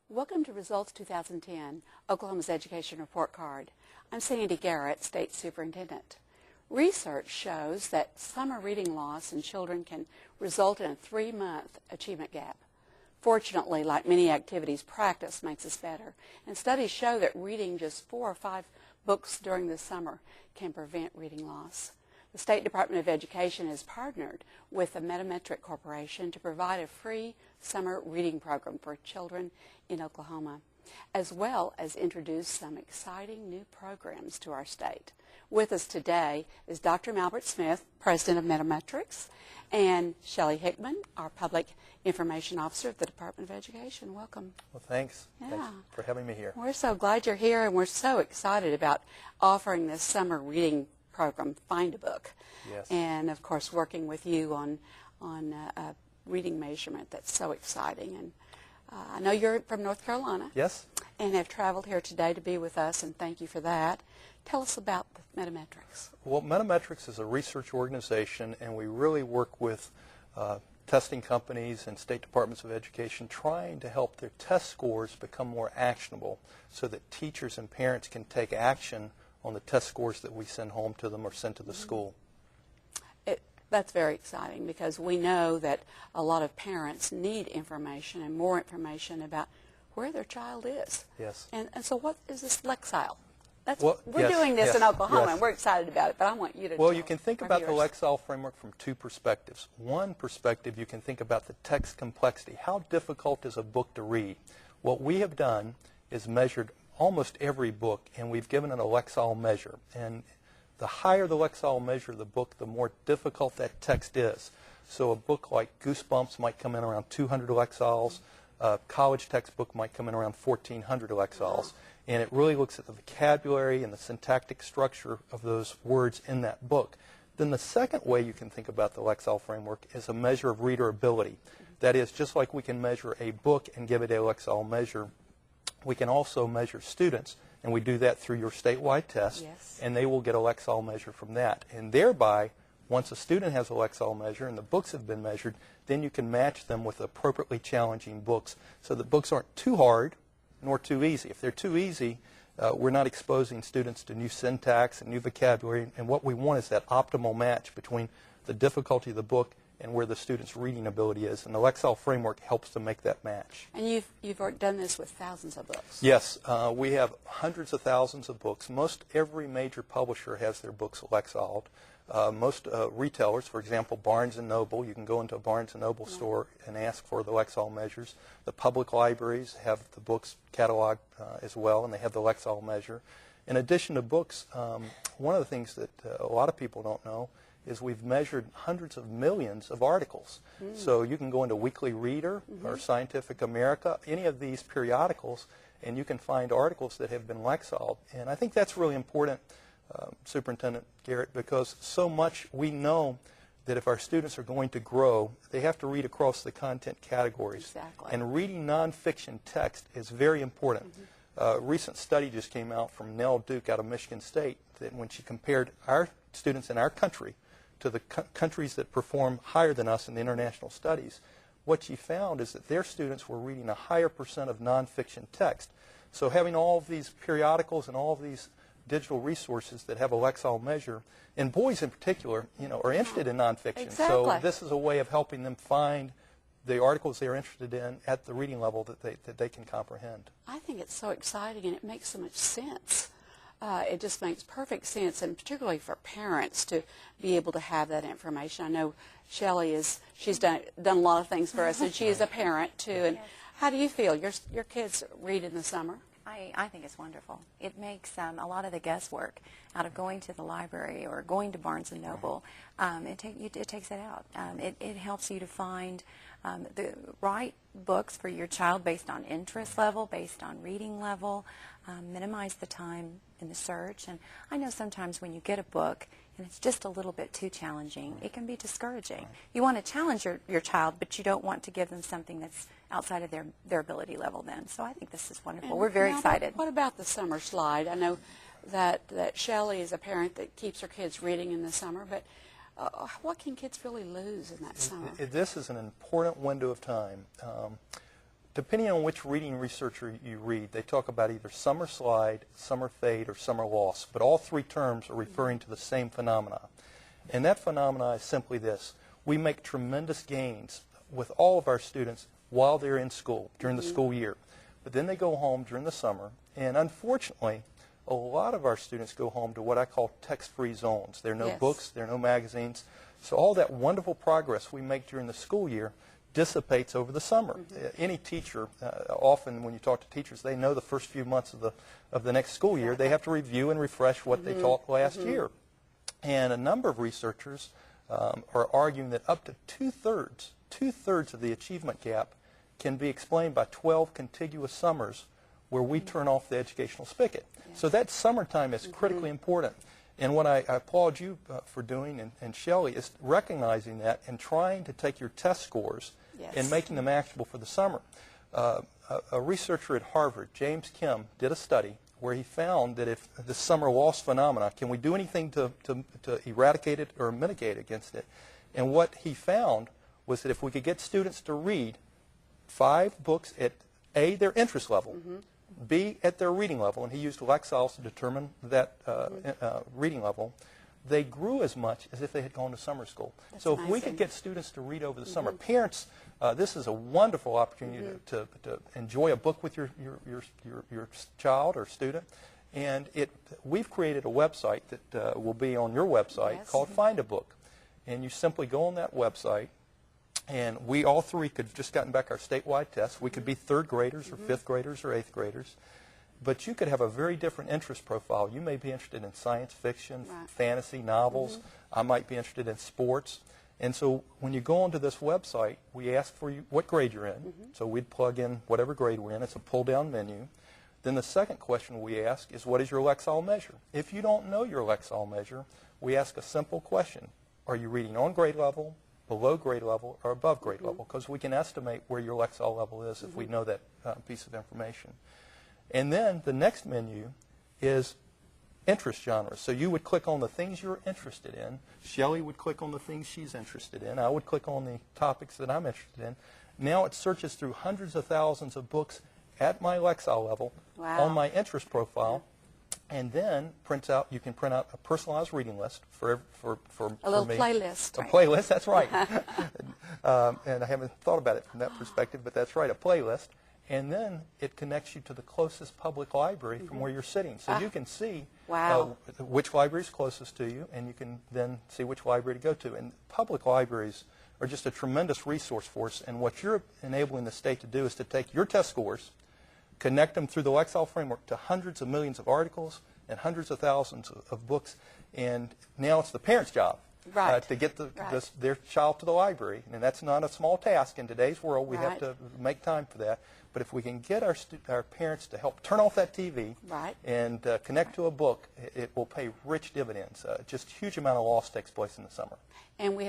Welcome to Results 2010, Oklahoma's Education Report Card. I'm Sandy Garrett, State Superintendent. Research shows that summer reading loss in children can result in a 3-month achievement gap. Fortunately, like many activities, practice makes us better, and studies show that reading just 4 or 5 books during the summer can prevent reading loss. The State Department of Education has partnered with the MetaMetrics Corporation to provide a free summer reading program for children in Oklahoma, as well as introduce some exciting new programs to our state. With us today is Dr. Malbert Smith, President of MetaMetrics, and Shelly Hickman, our Public Information Officer at the Department of Education. Welcome. Well, thanks. Yeah. Thanks for having me here. We're so glad you're here, and we're so excited about offering this summer reading program, Find a Book. Yes. And, of course, working with you on a reading measurement that's so exciting. And I know you're from North Carolina. Yes. And have traveled here today to be with us, and thank you for that. Tell us about MetaMetrics. Well, MetaMetrics is a research organization, and we really work with testing companies and state departments of education trying to help their test scores become more actionable so that teachers and parents can take action on the test scores that we send home to them or send to the school. That's very exciting because we know that a lot of parents need information and more information about where their child is. Yes. And so what is this Lexile? We're doing this in Oklahoma, and we're excited about it, but I want you to Well, tell you can think our about the viewers. Lexile Framework from 2 perspectives. One perspective, you can think about the text complexity. How difficult is a book to read? What we have done is measured almost every book, and we've given it a Lexile measure. And the higher the Lexile measure of the book, the more difficult that text is. So a book like Goosebumps might come in around 200 Lexiles. A college textbook might come in around 1,400 Lexiles. And it really looks at the vocabulary and the syntactic structure of those words in that book. Then the second way you can think about the Lexile Framework is a measure of reader ability. That is, just like we can measure a book and give it a Lexile measure, we can also measure students, and we do that through your statewide test, Yes. and they will get a Lexile measure from that. And thereby, once a student has a Lexile measure and the books have been measured, then you can match them with appropriately challenging books so that books aren't too hard nor too easy. If they're too easy, we're not exposing students to new syntax and new vocabulary, and what we want is that optimal match between the difficulty of the book and where the student's reading ability is, and the Lexile Framework helps to make that match. And you've done this with thousands of books. Yes, we have hundreds of thousands of books. Most every major publisher has their books Lexiled. Most retailers, for example, Barnes & Noble, you can go into a Barnes & Noble store and ask for the Lexile measures. The public libraries have the books cataloged as well, and they have the Lexile measure. In addition to books, one of the things that a lot of people don't know is we've measured hundreds of millions of articles. So you can go into Weekly Reader or Scientific America, any of these periodicals, and you can find articles that have been Lexiled. And I think that's really important, Superintendent Garrett, because so much we know that if our students are going to grow, they have to read across the content categories. Exactly. And reading nonfiction text is very important. A recent study just came out from Nell Duke out of Michigan State that when she compared our students in our country to the countries that perform higher than us in the international studies, what she found is that their students were reading a higher percent of nonfiction text. So having all of these periodicals and all of these digital resources that have a Lexile measure, and boys in particular, are interested in nonfiction. Exactly. So this is a way of helping them find the articles they're interested in at the reading level that they can comprehend. I think it's so exciting, and it makes so much sense. It just makes perfect sense, and particularly for parents to be able to have that information. I know Shelly she's done a lot of things for us, and she is a parent too. And how do you feel? Your kids read in the summer? I think it's wonderful. It makes a lot of the guesswork out of going to the library or going to Barnes & Noble. It takes it out. It helps you to find the right books for your child based on interest level, based on reading level, minimize the time in the search. And I know sometimes when you get a book and it's just a little bit too challenging, it can be discouraging. You want to challenge your child, but you don't want to give them something that's outside of their ability level then. So I think this is wonderful. And we're very now, excited. What about the summer slide? I know that Shelly is a parent that keeps her kids reading in the summer, but what can kids really lose in that summer? This is an important window of time. depending on which reading researcher you read, they talk about either summer slide, summer fade, or summer loss. But all three terms are referring to the same phenomena. And that phenomena is simply this. We make tremendous gains with all of our students while they're in school, during the school year. But then they go home during the summer, and unfortunately, a lot of our students go home to what I call text-free zones. There are no books, there are no magazines. So all that wonderful progress we make during the school year dissipates over the summer. Any teacher, often when you talk to teachers, they know the first few months of the next school year, they have to review and refresh what they taught last year. And a number of researchers are arguing that up to two-thirds of the achievement gap can be explained by 12 contiguous summers where we turn off the educational spigot. So that summertime is critically important. And what I applaud you for doing, and Shelly, is recognizing that and trying to take your test scores and making them actionable for the summer. A researcher at Harvard, James Kim, did a study where he found that if the summer loss phenomena, can we do anything to eradicate it or mitigate against it? And what he found was that if we could get students to read 5 books at A, their interest level, B, at their reading level, and he used Lexile to determine that reading level, they grew as much as if they had gone to summer school. So if we could get students to read over the summer, parents, this is a wonderful opportunity to enjoy a book with your child or student. And we've created a website that will be on your website called Find a Book. And you simply go on that website, and we all three could have just gotten back our statewide tests. We could be 3rd graders or 5th graders or 8th graders. But you could have a very different interest profile. You may be interested in science fiction, fantasy, novels. I might be interested in sports. And so when you go onto this website, we ask for you what grade you're in. So we'd plug in whatever grade we're in. It's a pull-down menu. Then the second question we ask is, what is your Lexile measure? If you don't know your Lexile measure, we ask a simple question. Are you reading on grade level, below grade level, or above grade level? Because we can estimate where your Lexile level is if we know that piece of information. And then the next menu is interest genres. So you would click on the things you're interested in. Shelly would click on the things she's interested in. I would click on the topics that I'm interested in. Now it searches through hundreds of thousands of books at my Lexile level on my interest profile. And then you can print out a personalized reading list for a little me. playlist. A playlist, that's right. And I haven't thought about it from that perspective, but that's right, a playlist. And then it connects you to the closest public library from where you're sitting. So you can see which library is closest to you, and you can then see which library to go to. And public libraries are just a tremendous resource for us. And what you're enabling the state to do is to take your test scores, connect them through the Lexile Framework to hundreds of millions of articles and hundreds of thousands of books. And now it's the parent's job to get their child to the library. And that's not a small task. In today's world, we have to make time for that. But if we can get our parents to help turn off that TV and connect to a book, it will pay rich dividends. Just a huge amount of loss takes place in the summer. And we